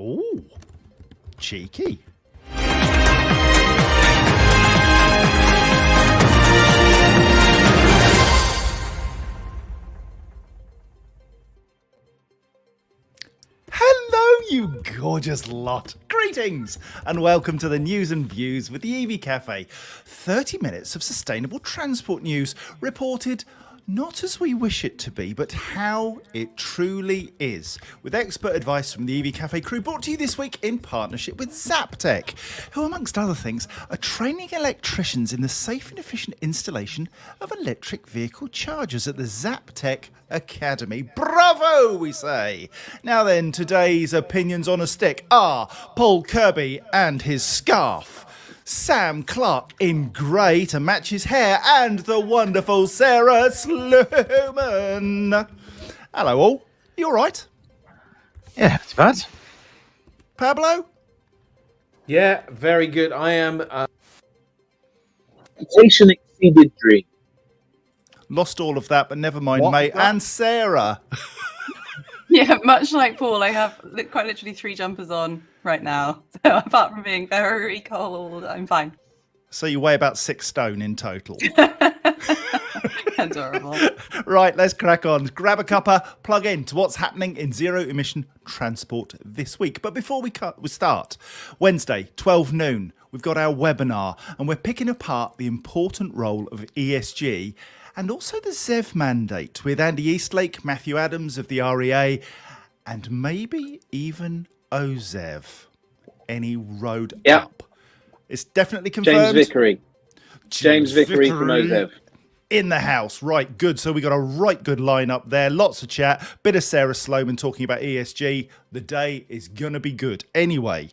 Ooh, cheeky. Hello, you gorgeous lot. Greetings and welcome to the News and Views with the EV Café. 30 minutes of sustainable transport news reported not as we wish it to be, but how it truly is. With expert advice from the EV Café crew, brought to you this week in partnership with Zaptec, who, amongst other things, are training electricians in the safe and efficient installation of electric vehicle chargers at the Zaptec Academy. Bravo, we say. Now then, today's opinions on a stick are Paul Kirby and his scarf, Sam Clark in grey to match his hair, and the wonderful Sarah Sluman. Hello all, you all right? Yeah, it's bad. Pablo? Yeah, very good. I am... Expectation exceeded dream. Lost all of that, but never mind, What? mate. And Sarah. Yeah, much like Paul, I have quite literally 3 jumpers on right now. So apart from being very cold, I'm fine. So you weigh about 6 stone in total. Adorable. Right, let's crack on. Grab a cuppa, plug in to what's happening in zero-emission transport this week. But before we start, Wednesday, 12 noon, we've got our webinar, and we're picking apart the important role of ESG and also the ZEV mandate with Andy Eastlake, Matthew Adams of the REA, and maybe even OZEV. Any road up? It's definitely confirmed. James Vickery from OZEV. In the house. Right, good. So we got a right good lineup there. Lots of chat. Bit of Sarah Sloman talking about ESG. The day is going to be good. Anyway,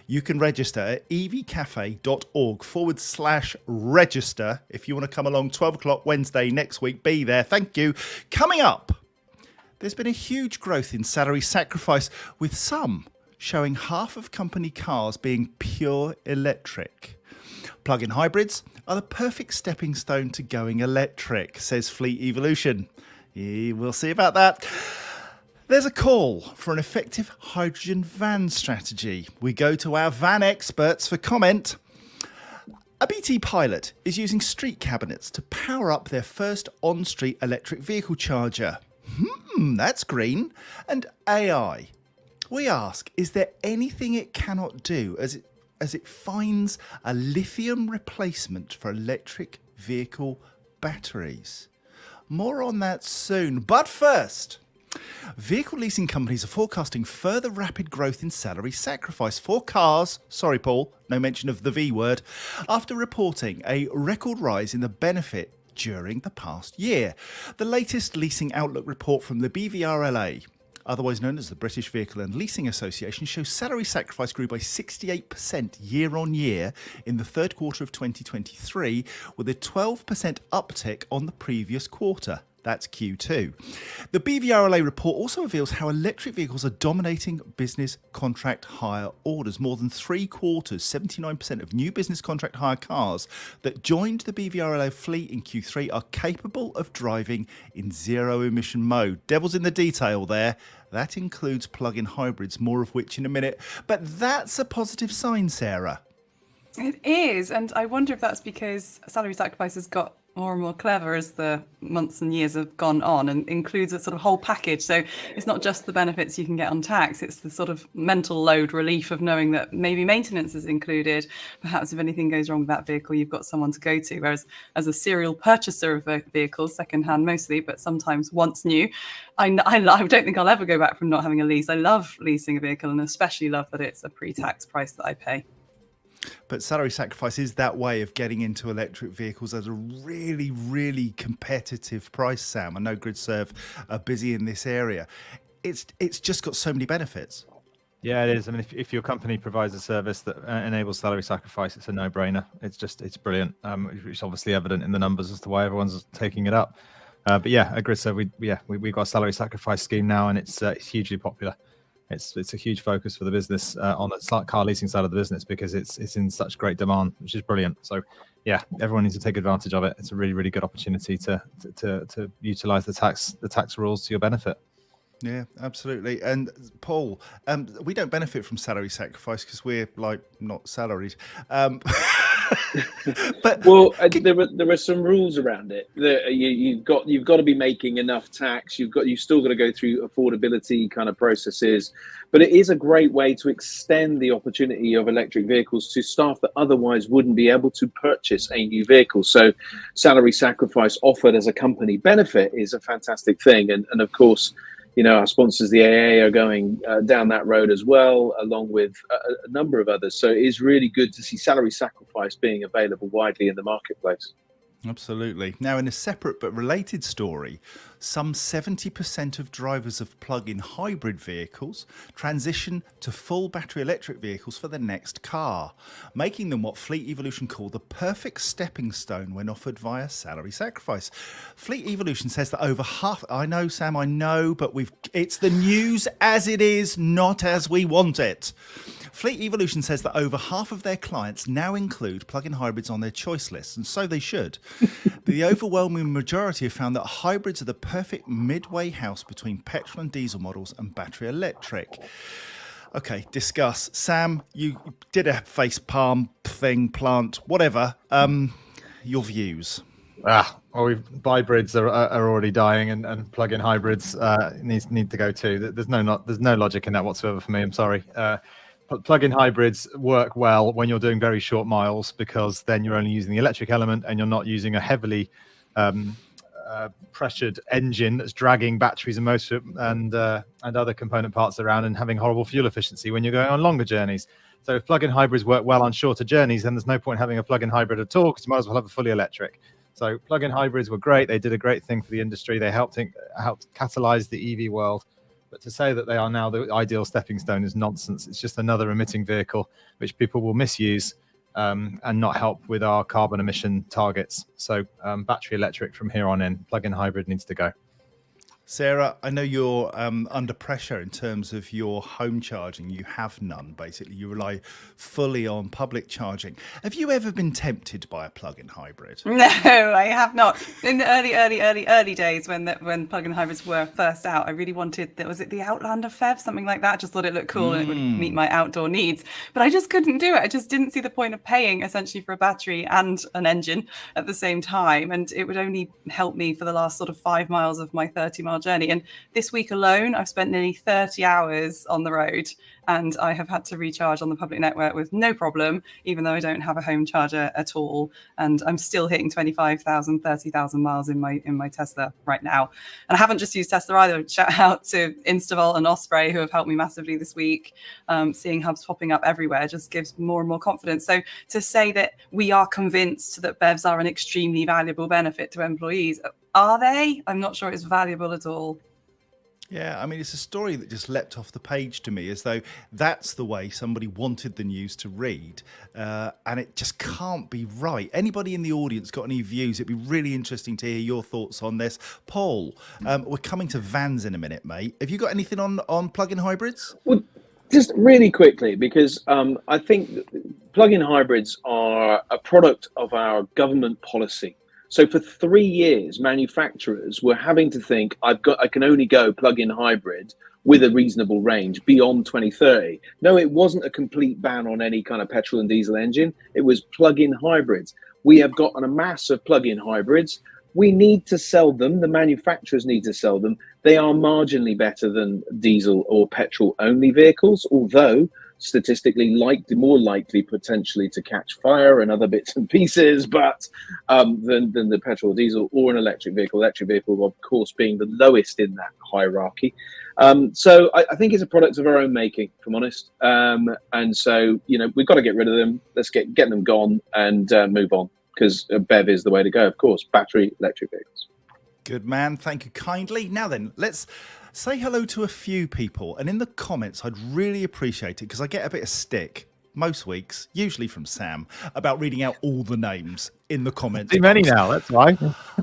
you can register at evcafe.org/register if you want to come along 12 o'clock Wednesday next week. Be there. Thank you. Coming up, there's been a huge growth in salary sacrifice, with some showing half of company cars being pure electric. Plug-in hybrids are the perfect stepping stone to going electric, says Fleet Evolution. Yeah, we'll see about that. There's a call for an effective hydrogen van strategy. We go to our van experts for comment. A BT pilot is using street cabinets to power up their first on-street electric vehicle charger. That's green. And AI. We ask, is there anything it cannot do as it finds a lithium replacement for electric vehicle batteries? More on that soon. But first, vehicle leasing companies are forecasting further rapid growth in salary sacrifice for cars. Sorry, Paul, no mention of the V word. After reporting a record rise in the benefit during the past year. The latest leasing outlook report from the BVRLA, otherwise known as the British Vehicle and Leasing Association, shows salary sacrifice grew by 68% year on year in the third quarter of 2023, with a 12% uptick on the previous quarter. That's Q2. The BVRLA report also reveals how electric vehicles are dominating business contract hire orders. More than 3/4, 79% of new business contract hire cars that joined the BVRLA fleet in Q3 are capable of driving in zero-emission mode. Devil's in the detail there. That includes plug-in hybrids, more of which in a minute. But that's a positive sign, Sarah. It is, and I wonder if that's because salary sacrifice has got more and more clever as the months and years have gone on, and includes a sort of whole package. So it's not just the benefits you can get on tax, it's the sort of mental load relief of knowing that maybe maintenance is included. Perhaps if anything goes wrong with that vehicle, you've got someone to go to. Whereas as a serial purchaser of vehicles, secondhand mostly, but sometimes once new, I don't think I'll ever go back from not having a lease. I love leasing a vehicle, and especially love that it's a pre-tax price that I pay. But salary sacrifice is that way of getting into electric vehicles at a really, really competitive price, Sam. I know GridServe are busy in this area. It's just got so many benefits. Yeah, it is. I mean, if your company provides a service that enables salary sacrifice, it's a no-brainer. It's brilliant. Which is obviously evident in the numbers as to why everyone's taking it up. But yeah, at GridServe, we've got a salary sacrifice scheme now, and it's hugely popular. It's a huge focus for the business on the car leasing side of the business, because it's in such great demand, which is brilliant. So yeah, everyone needs to take advantage of it. It's a really, really good opportunity to utilize the tax rules to your benefit. Yeah, absolutely. And Paul, we don't benefit from salary sacrifice because we're like not salaried. But Well, there are some rules around it. You've got to be making enough tax. You've still got to go through affordability kind of processes. But it is a great way to extend the opportunity of electric vehicles to staff that otherwise wouldn't be able to purchase a new vehicle. So, salary sacrifice offered as a company benefit is a fantastic thing. And of course, our sponsors, the AA, are going down that road as well, along with a number of others. So it is really good to see salary sacrifice being available widely in the marketplace. Absolutely. Now, in a separate but related story, some 70% of drivers of plug-in hybrid vehicles transition to full battery electric vehicles for the next car, making them what Fleet Evolution call the perfect stepping stone when offered via salary sacrifice. Fleet Evolution says that over half, I know, Sam, I know, but it's the news as it is, not as we want it. Fleet Evolution says that over half of their clients now include plug-in hybrids on their choice lists, and so they should. But the overwhelming majority have found that hybrids are the perfect midway house between petrol and diesel models and battery electric. Okay, discuss. Sam, you did a face palm thing, plant, whatever. Your views. Hybrids are already dying, and plug-in hybrids need to go too. There's no logic in that whatsoever for me. I'm sorry. Plug-in hybrids work well when you're doing very short miles, because then you're only using the electric element and you're not using a heavily pressured engine that's dragging batteries and motor and other component parts around and having horrible fuel efficiency when you're going on longer journeys. So if plug-in hybrids work well on shorter journeys, then there's no point having a plug-in hybrid at all, because you might as well have a fully electric. So plug-in hybrids were great. They did a great thing for the industry. They helped catalyze the EV world. But to say that they are now the ideal stepping stone is nonsense. It's just another emitting vehicle, which people will misuse and not help with our carbon emission targets. So battery electric from here on in, plug-in hybrid needs to go. Sarah, I know you're under pressure in terms of your home charging. You have none, basically. You rely fully on public charging. Have you ever been tempted by a plug-in hybrid? No, I have not. In the early days when plug-in hybrids were first out, I really wanted, was it the Outlander PHEV, something like that? I just thought it looked cool and it would meet my outdoor needs. But I just couldn't do it. I just didn't see the point of paying essentially for a battery and an engine at the same time. And it would only help me for the last sort of 5 miles of my 30-mile journey. And this week alone, I've spent nearly 30 hours on the road, and I have had to recharge on the public network with no problem, even though I don't have a home charger at all. And I'm still hitting 25,000, 30,000 miles in my Tesla right now. And I haven't just used Tesla either. Shout out to Instavolt and Osprey, who have helped me massively this week. Seeing hubs popping up everywhere just gives more and more confidence. So to say that we are convinced that BEVs are an extremely valuable benefit to employees, are they? I'm not sure it's valuable at all. Yeah, I mean, it's a story that just leapt off the page to me, as though that's the way somebody wanted the news to read, and it just can't be right. Anybody in the audience got any views? It'd be really interesting to hear your thoughts on this. Paul, we're coming to vans in a minute, mate. Have you got anything on plug-in hybrids? Well, just really quickly, because I think plug-in hybrids are a product of our government policy. So for 3 years, manufacturers were having to think, I can only go plug-in hybrid with a reasonable range beyond 2030. No, it wasn't a complete ban on any kind of petrol and diesel engine. It was plug-in hybrids. We have gotten a mass of plug-in hybrids. We need to sell them. The manufacturers need to sell them. They are marginally better than diesel or petrol-only vehicles, although statistically more likely potentially to catch fire and other bits and pieces, but than the petrol or diesel or an electric vehicle. Electric vehicle, of course, being the lowest in that hierarchy. So I think it's a product of our own making, if I'm honest. And so, we've got to get rid of them. Let's get them gone and move on, because BEV is the way to go, of course, battery electric vehicles. Good man. Thank you kindly. Now then, let's say hello to a few people. And in the comments, I'd really appreciate it, because I get a bit of stick most weeks, usually from Sam, about reading out all the names in the comments. Too many now, that's why.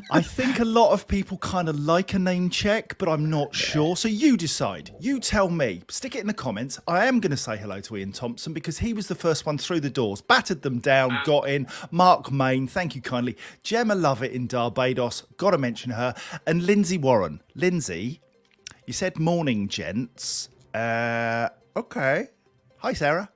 I think a lot of people kind of like a name check, but I'm not sure. So you decide. You tell me. Stick it in the comments. I am going to say hello to Ian Thompson, because he was the first one through the doors, battered them down, got in. Mark Main, thank you kindly. Gemma Lovett in Barbados, got to mention her. And Lindsay Warren. Lindsay, You said morning, gents. Okay. Hi, Sarah.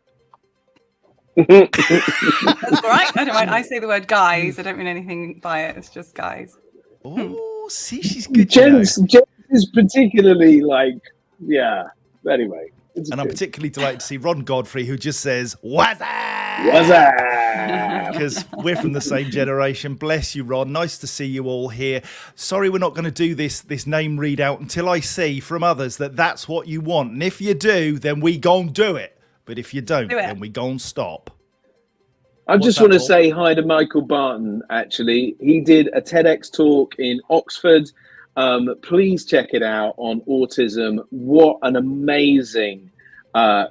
That's all right. I don't mind. I say the word guys. I don't mean anything by it. It's just guys. Oh, see, she's good. Gents is particularly like, yeah. Anyway. And I'm particularly delighted to see Ron Godfrey, who just says, "What's up?" What's up? Because we're from the same generation. Bless you, Ron. Nice to see you all here. Sorry, we're not going to do this name readout until I see from others that that's what you want. And if you do, then we gon' do it. But if you don't, then we gon' stop. I just want to say hi to Michael Barton, actually. He did a TEDx talk in Oxford. Please check it out on autism. What an amazing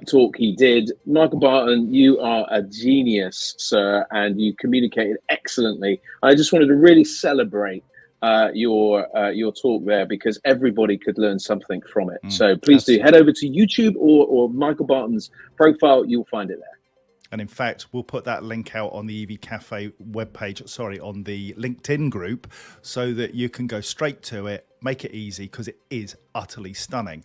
talk he did. Michael Barton, you are a genius, sir, and you communicated excellently. I just wanted to really celebrate your talk there, because everybody could learn something from it. So please do head over to YouTube or Michael Barton's profile. You'll find it there. And in fact, we'll put that link out on the EV Cafe webpage, on the LinkedIn group, so that you can go straight to it, make it easy, because it is utterly stunning.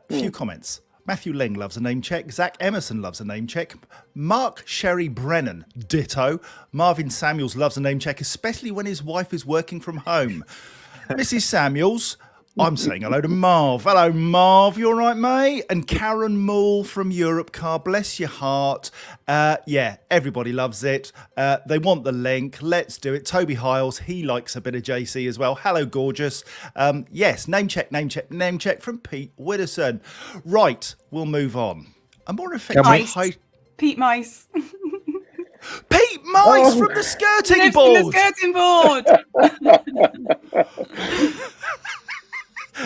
Few comments. Matthew Ling loves a name check. Zach Emerson loves a name check. Mark Sherry Brennan, ditto. Marvin Samuels loves a name check, especially when his wife is working from home. Mrs. Samuels, I'm saying hello to Marv. Hello, Marv. You all right, mate? And Karen Moore from Europe Car. Bless your heart. Yeah, everybody loves it. They want the link. Let's do it. Toby Hiles, he likes a bit of JC as well. Hello, gorgeous. Yes, name check from Pete Widdowson. Right, we'll move on. A more effective... Pete Mice. Pete Mice from the skirting board. From the skirting board.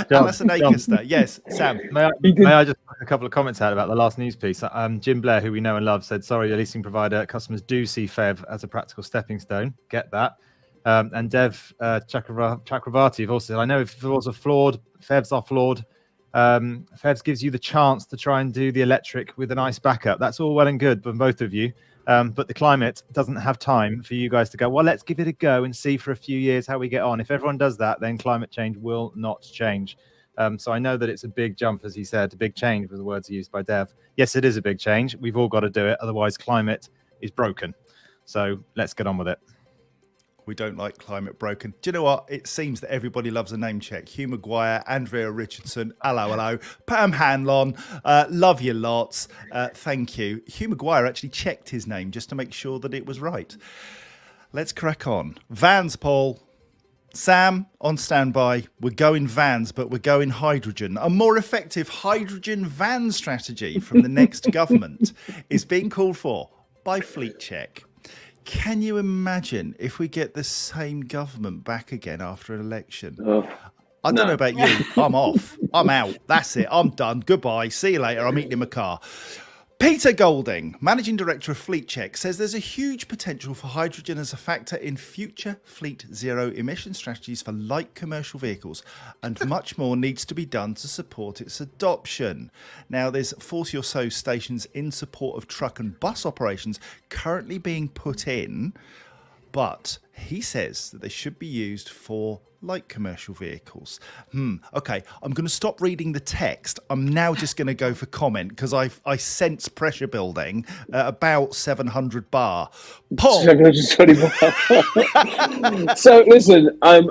Alison Acaster. Yes, Sam. May I just put a couple of comments out about the last news piece? Jim Blair, who we know and love, said, sorry, your leasing provider customers do see FEV as a practical stepping stone. Get that. And Dev Chakravarti have also said, I know if laws are flawed, FEVs are flawed. FEVs gives you the chance to try and do the electric with a nice backup. That's all well and good from both of you. But the climate doesn't have time for you guys to go, well, let's give it a go and see for a few years how we get on. If everyone does that, then climate change will not change. So I know that it's a big jump, as he said, a big change were the words used by Dev. Yes, it is a big change. We've all got to do it. Otherwise, climate is broken. So let's get on with it. We don't like climate broken. Do you know what? It seems that everybody loves a name check. Hugh Maguire, Andrea Richardson, hello. Pam Hanlon, love you lots. Thank you. Hugh Maguire actually checked his name just to make sure that it was right. Let's crack on. Vans, Paul. Sam, on standby. We're going vans, but we're going hydrogen. A more effective hydrogen van strategy from the next government is being called for by Fleet Check. Can you imagine if we get the same government back again after an election? I don't know about you. I'm off. I'm out. That's it. I'm done. Goodbye. See you later. I'm eating in my car. Peter Golding, Managing Director of Fleet Check, says there's a huge potential for hydrogen as a factor in future fleet zero emission strategies for light commercial vehicles, and much more needs to be done to support its adoption. Now, there's 40 or so stations in support of truck and bus operations currently being put in, but he says that they should be used for light commercial vehicles. Okay, I'm going to stop reading the text. I'm now just going to go for comment because I sense pressure building at about 700 bar. Paul. 720 bar. So listen, I've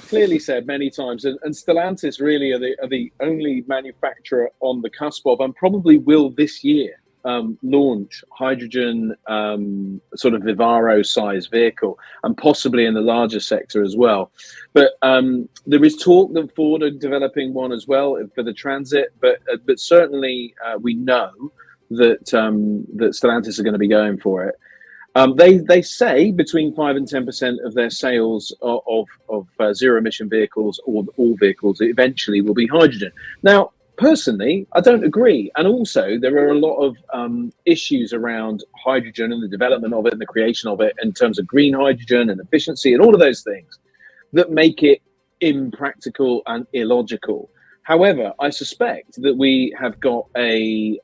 clearly said many times, and Stellantis really are the only manufacturer on the cusp of, and probably will this year, launch hydrogen sort of Vivaro size vehicle, and possibly in the larger sector as well. But there is talk that Ford are developing one as well for the Transit, but certainly we know that that Stellantis are going to be going for it. They say between 5 and 10% of their sales of zero emission vehicles, or all vehicles eventually, will be hydrogen. Now, personally, I don't agree. And also, there are a lot of issues around hydrogen and the development of it and the creation of it in terms of green hydrogen and efficiency and all of those things that make it impractical and illogical. However, I suspect that we have got a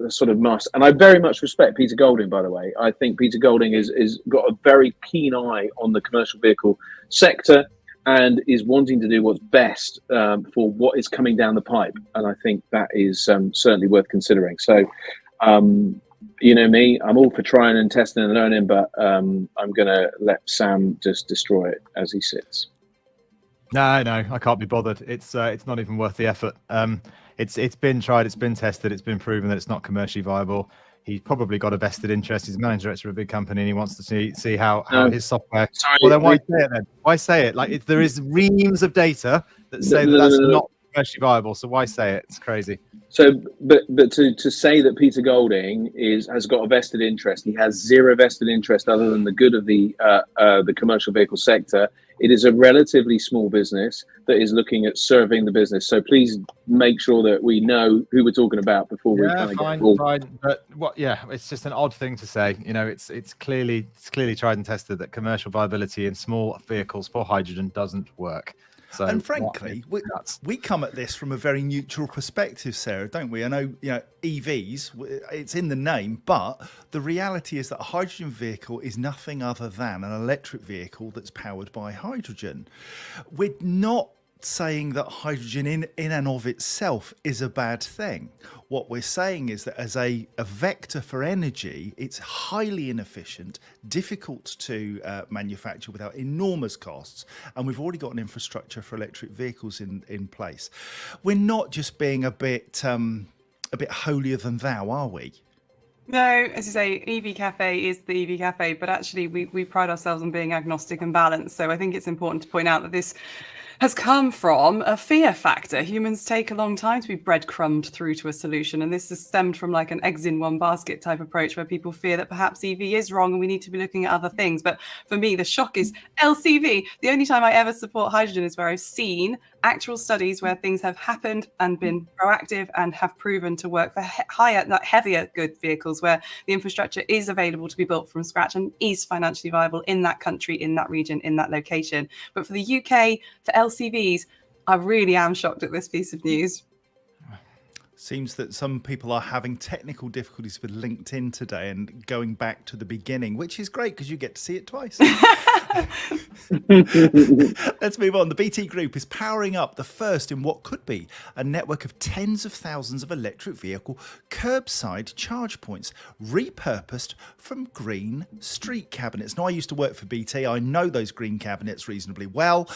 sort of must. And I very much respect Peter Golding, by the way. I think Peter Golding is got a very keen eye on the commercial vehicle sector. and is wanting to do what's best for what is coming down the pipe. And I think that is certainly worth considering. So, you know me, I'm all for trying and testing and learning, but I'm going to let Sam just destroy it as he sits. No, I can't be bothered. It's not even worth the effort. It's been tried, it's been tested, it's been proven that it's not commercially viable. He's probably got a vested interest. He's managing director of a big company, and he wants to see how his software. Sorry, well, then why say it then? Why say it? Like, there is reams of data that say that's not commercially viable. So why say it? It's crazy. So, but to say that Peter Golding has got a vested interest, he has zero vested interest other than the good of the commercial vehicle sector. It is a relatively small business that is looking at serving the business. So please make sure that we know who we're talking about before we kind of get involved. Fine. But what? Yeah, it's just an odd thing to say. You know, it's clearly tried and tested that commercial viability in small vehicles for hydrogen doesn't work. So, and frankly, we come at this from a very neutral perspective, Sarah, don't we? I know, EVs, it's in the name, but the reality is that a hydrogen vehicle is nothing other than an electric vehicle that's powered by hydrogen. We're not saying that hydrogen in and of itself is a bad thing. What we're saying is that as a vector for energy, it's highly inefficient, difficult to manufacture without enormous costs, and we've already got an infrastructure for electric vehicles in place. We're not just being a bit holier than thou, are we? No, as you say, EV Café is the EV Café, but actually we pride ourselves on being agnostic and balanced. So I think it's important to point out that this has come from a fear factor. Humans take a long time to be breadcrumbed through to a solution. And this has stemmed from like an eggs in one basket type approach where people fear that perhaps EV is wrong and we need to be looking at other things. But for me, the shock is LCV. The only time I ever support hydrogen is where I've seen actual studies where things have happened and been proactive and have proven to work for heavier good vehicles where the infrastructure is available to be built from scratch and is financially viable in that country, in that region, in that location. But for the UK, for LCVs, I really am shocked at this piece of news. Seems that some people are having technical difficulties with LinkedIn today and going back to the beginning, which is great because you get to see it twice. Let's move on. The BT Group is powering up the first in what could be a network of tens of thousands of electric vehicle curbside charge points repurposed from green street cabinets. Now, I used to work for BT. I know those green cabinets reasonably well.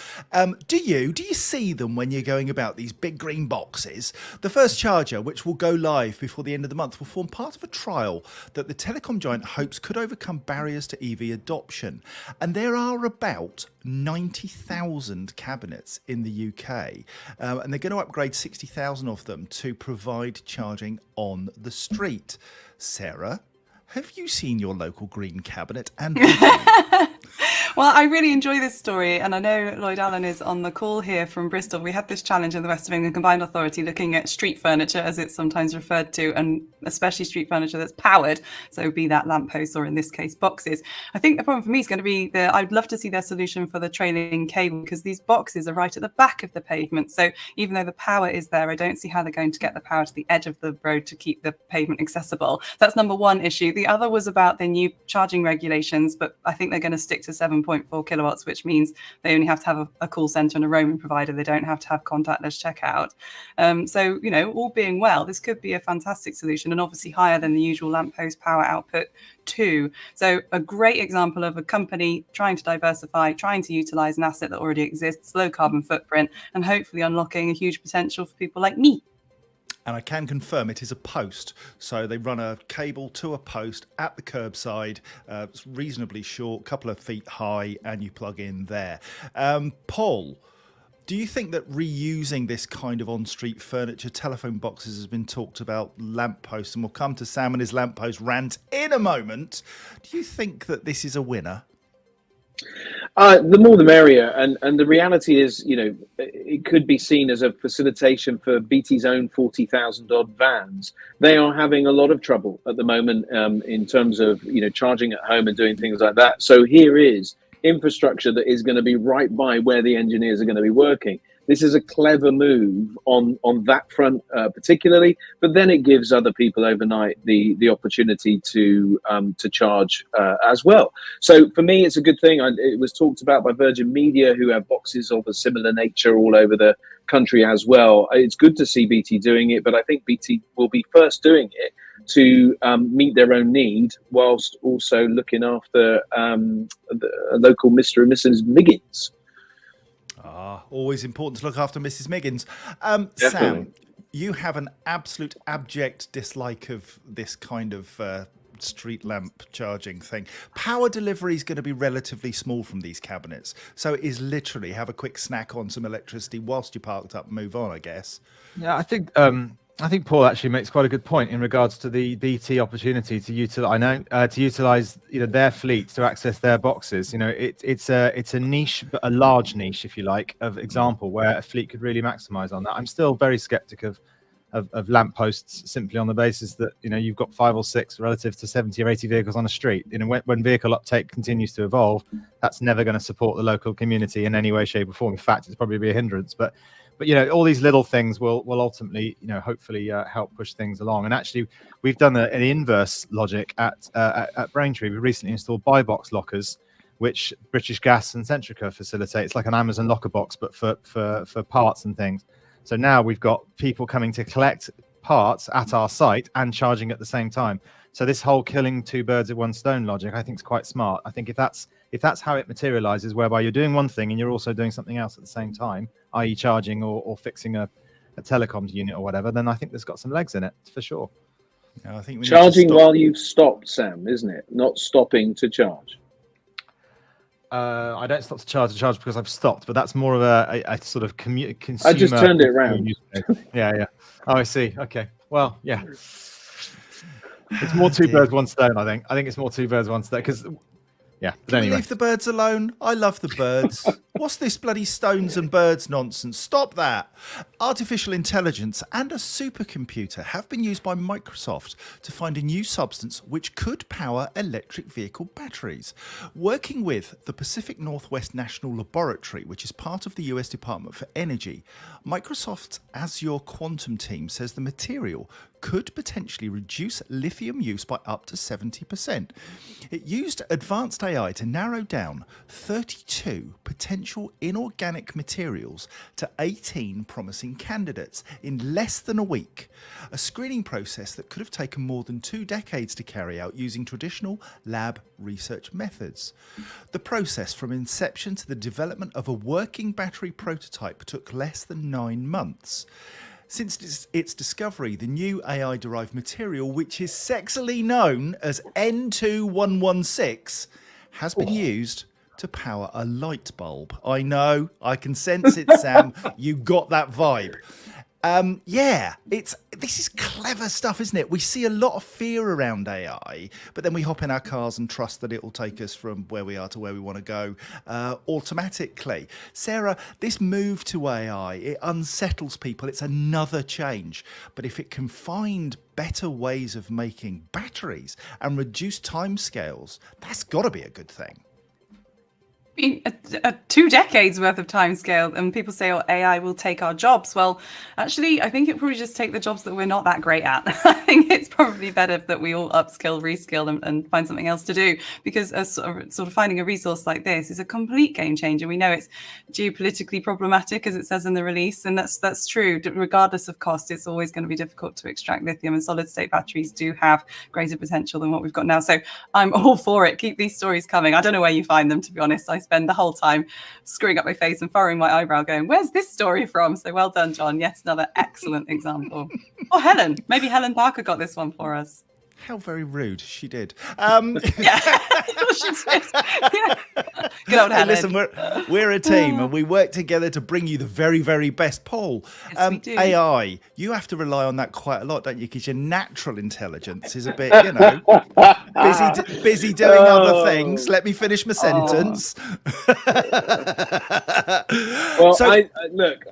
Do you see them when you're going about these big green boxes? The first charger, which will go live before the end of the month, will form part of a trial that the telecom giant hopes could overcome barriers to EV adoption. And there are about 90,000 cabinets in the UK, and they're going to upgrade 60,000 of them to provide charging on the street. Sarah, have you seen your local green cabinet? And Well, I really enjoy this story, and I know Lloyd Allen is on the call here from Bristol. We had this challenge in the West of England Combined Authority looking at street furniture, as it's sometimes referred to, and especially street furniture that's powered, so be that lampposts or in this case boxes. I think the problem for me is going to be I'd love to see their solution for the trailing cable, because these boxes are right at the back of the pavement. So even though the power is there, I don't see how they're going to get the power to the edge of the road to keep the pavement accessible. That's number one issue. The other was about the new charging regulations, but I think they're going to stick to 7.4 kilowatts, which means they only have to have a call center and a roaming provider. They don't have to have contactless checkout. So, all being well, this could be a fantastic solution, and obviously higher than the usual lamppost power output too. So a great example of a company trying to diversify, trying to utilize an asset that already exists, low carbon footprint, and hopefully unlocking a huge potential for people like me. And I can confirm it is a post. So they run a cable to a post at the curbside. It's reasonably short, couple of feet high, and you plug in there. Paul, do you think that reusing this kind of on-street furniture, telephone boxes has been talked about, lampposts, and we'll come to Sam and his lamppost rant in a moment. Do you think that this is a winner? The more the merrier, and the reality is, it could be seen as a facilitation for BT's own 40,000 odd vans. They are having a lot of trouble at the moment in terms of charging at home and doing things like that. So here is infrastructure that is going to be right by where the engineers are going to be working. this is a clever move on that front particularly. But then it gives other people overnight the opportunity to charge as well. So for me, it's a good thing. It was talked about by Virgin Media, who have boxes of a similar nature all over the country as well. It's good to see BT doing it, but I think BT will be first doing it to meet their own need, whilst also looking after the local Mr. and Mrs. Miggins. Always important to look after Mrs. Miggins. Sam, you have an absolute abject dislike of this kind of street lamp charging thing. Power delivery is going to be relatively small from these cabinets, so it is literally have a quick snack on some electricity whilst you're parked up and move on, I guess. Yeah, I think Paul actually makes quite a good point in regards to the BT opportunity to utilize their fleet to access their boxes. It's a niche, but a large niche, if you like, of example where a fleet could really maximise on that. I'm still very sceptic of lampposts simply on the basis that you've got 5 or 6 relative to 70 or 80 vehicles on a street. When vehicle uptake continues to evolve, that's never going to support the local community in any way, shape, or form. In fact, it's probably be a hindrance. But all these little things will ultimately, hopefully help push things along. And actually, we've done an inverse logic at Braintree. We recently installed buy box lockers, which British Gas and Centrica facilitate. It's like an Amazon locker box, but for parts and things. So now we've got people coming to collect parts at our site and charging at the same time. So this whole killing 2 birds with 1 stone logic, I think, is quite smart. I think if that's how it materializes, whereby you're doing one thing and you're also doing something else at the same time, i.e. charging or fixing a telecoms unit or whatever, then I think there's got some legs in it, for sure. I think we charging while you've stopped, Sam, isn't it? Not stopping to charge. I don't stop to charge because I've stopped, but that's more of a sort of consumer. I just turned it around. Yeah. Oh, I see. Okay. Well, yeah. It's more 2 birds, 1 stone, I think. I think it's more 2 birds, 1 stone because... Yeah, but Can we leave the birds alone? I love the birds. What's this bloody stones and birds nonsense? Stop that. Artificial intelligence and a supercomputer have been used by Microsoft to find a new substance which could power electric vehicle batteries. Working with the Pacific Northwest National Laboratory, which is part of the US Department for Energy, Microsoft's Azure Quantum team says the material could potentially reduce lithium use by up to 70%. It used advanced AI to narrow down 32 potential inorganic materials to 18 promising candidates in less than a week, a screening process that could have taken more than 2 decades to carry out using traditional lab research methods. The process from inception to the development of a working battery prototype took less than 9 months. Since its discovery, the new AI-derived material, which is sexily known as N2116, has been used to power a light bulb. I know, I can sense it, Sam. You got that vibe. This is clever stuff, isn't it? We see a lot of fear around AI, but then we hop in our cars and trust that it will take us from where we are to where we want to go automatically. Sarah, this move to AI, it unsettles people. It's another change. But if it can find better ways of making batteries and reduce timescales, that's got to be a good thing. A 2 decades worth of timescale, and people say, "Oh, AI will take our jobs." Well, actually, I think it probably just take the jobs that we're not that great at. I think it's probably better that we all upskill, reskill, and find something else to do. Because sort of finding a resource like this is a complete game changer. We know it's geopolitically problematic, as it says in the release, and that's true. Regardless of cost, it's always going to be difficult to extract lithium, and solid-state batteries do have greater potential than what we've got now. So I'm all for it. Keep these stories coming. I don't know where you find them, to be honest. I spend the whole time screwing up my face and furrowing my eyebrow going, where's this story from? So well done, John. Yes, another excellent example. Or Helen. Maybe Helen Parker got this one for us. How very rude. She did. Yeah. She did. Yeah. Good old Helen. Listen, we're a team and we work together to bring you the very, very best poll. Yes, we do. AI, you have to rely on that quite a lot, don't you? Because your natural intelligence is a bit, busy doing other things. Let me finish my sentence. Well, so, look,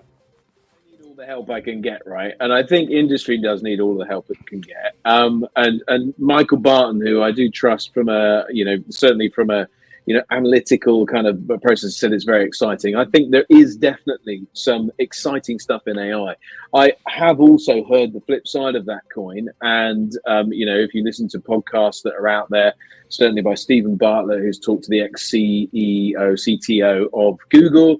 the help I can get, right? And I think industry does need all the help it can get. And Michael Barton, who I do trust from certainly from a analytical kind of process. Said it's very exciting. I think there is definitely some exciting stuff in AI. I have also heard the flip side of that coin, and if you listen to podcasts that are out there, certainly by Stephen Bartlett, who's talked to the ex-CEO, CTO of Google,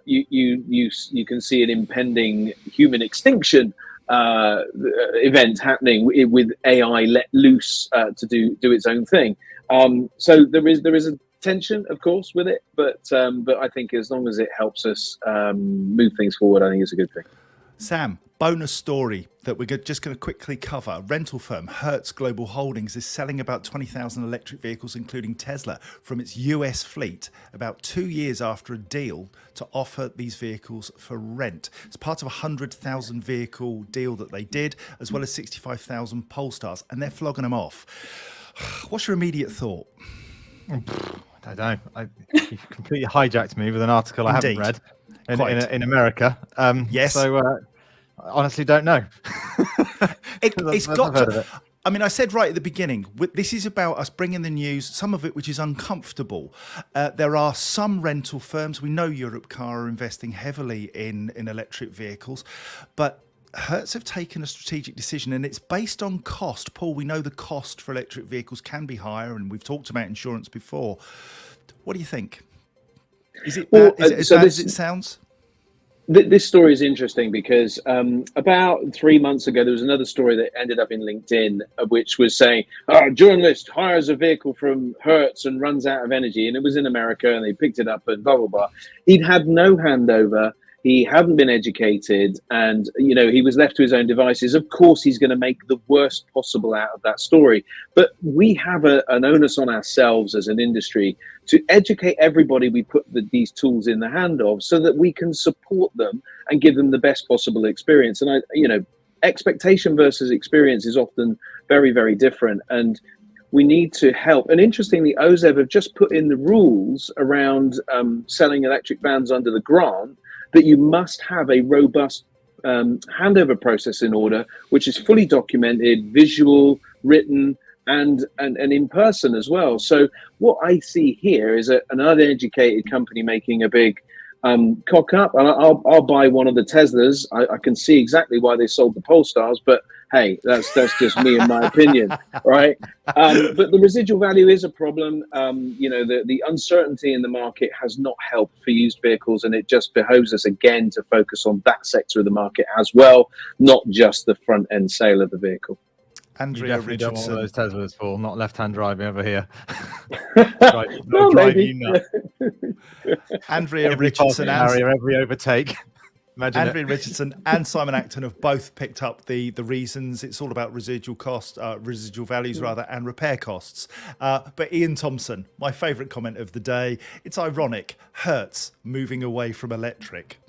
you can see an impending human extinction event happening with AI let loose to do its own thing. So there is a tension, of course, with it, but I think as long as it helps us move things forward, I think it's a good thing. Sam, bonus story that we're just going to quickly cover. Rental firm Hertz Global Holdings is selling about 20,000 electric vehicles, including Tesla, from its US fleet about 2 years after a deal to offer these vehicles for rent. It's part of a 100,000 vehicle deal that they did, as well as 65,000 Polestars, and they're flogging them off. What's your immediate thought? I don't know. You completely hijacked me with an article I haven't read in America. Yes. So I honestly don't know. It's got to. I mean, I said right at the beginning, this is about us bringing the news, some of it which is uncomfortable. There are some rental firms. We know Europe Car are investing heavily in electric vehicles, but Hertz have taken a strategic decision, and it's based on cost. Paul, we know the cost for electric vehicles can be higher, and we've talked about insurance before. What do you think? Is it as bad as it sounds? This story is interesting because about 3 months ago, there was another story that ended up in LinkedIn, which was saying, a journalist hires a vehicle from Hertz and runs out of energy. And it was in America, and they picked it up and blah, blah, blah. He'd had no handover. He hadn't been educated, and he was left to his own devices. Of course, he's going to make the worst possible out of that story. But we have an onus on ourselves as an industry to educate everybody we put these tools in the hand of, so that we can support them and give them the best possible experience. And expectation versus experience is often very, very different. And we need to help. And interestingly, OZEV have just put in the rules around selling electric vans under the grant, that you must have a robust handover process in order, which is fully documented, visual, written, and in person as well. So what I see here is an uneducated company making a big cock up. And I'll buy one of the Teslas. I can see exactly why they sold the Polestars, but hey, that's just me and my opinion, right? But the residual value is a problem. The uncertainty in the market has not helped for used vehicles, and it just behoves us again to focus on that sector of the market as well, not just the front end sale of the vehicle. Andrea Richardson. Don't want one of those Teslas, Paul. Not left-hand driving over here. Andrea Richardson, every overtake. Andrea Richardson and Simon Acton have both picked up the reasons. It's all about residual values rather, and repair costs. But Ian Thompson, my favourite comment of the day, it's ironic. Hertz moving away from electric.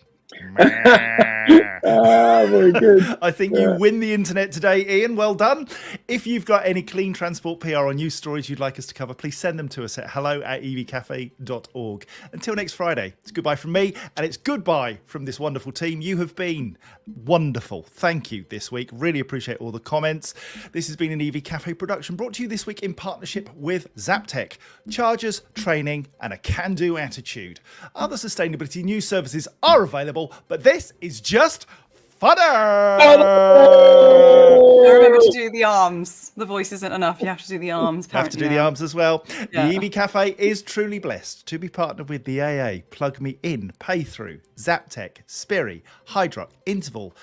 Very good. I think you win the internet today, Ian. Well done. If you've got any clean transport PR or news stories you'd like us to cover, please send them to us at hello@evcafe.org. Until next Friday, it's goodbye from me, and it's goodbye from this wonderful team. You have been wonderful. Thank you this week. Really appreciate all the comments. This has been an EV Cafe production brought to you this week in partnership with Zaptec. Chargers, training, and a can-do attitude. Other sustainability news services are available, but this is just funner. Remember to do the arms. The voice isn't enough. You have to do the arms. Have to do the arms as well. Yeah. The EV Cafe is truly blessed to be partnered with the AA, Plug Me In, Paythrough, Zaptec, Spiri, Hydrock, Interval,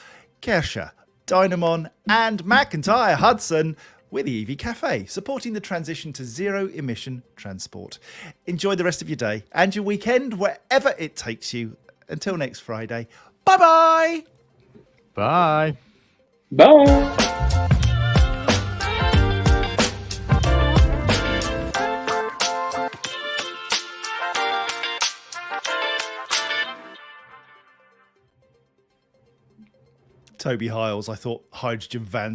Kersha, Dynamon, and McIntyre Hudson, with the EV Cafe, supporting the transition to zero-emission transport. Enjoy the rest of your day and your weekend, wherever it takes you. Until next Friday, bye-bye! Bye. Bye. Toby Hiles, I thought hydrogen vans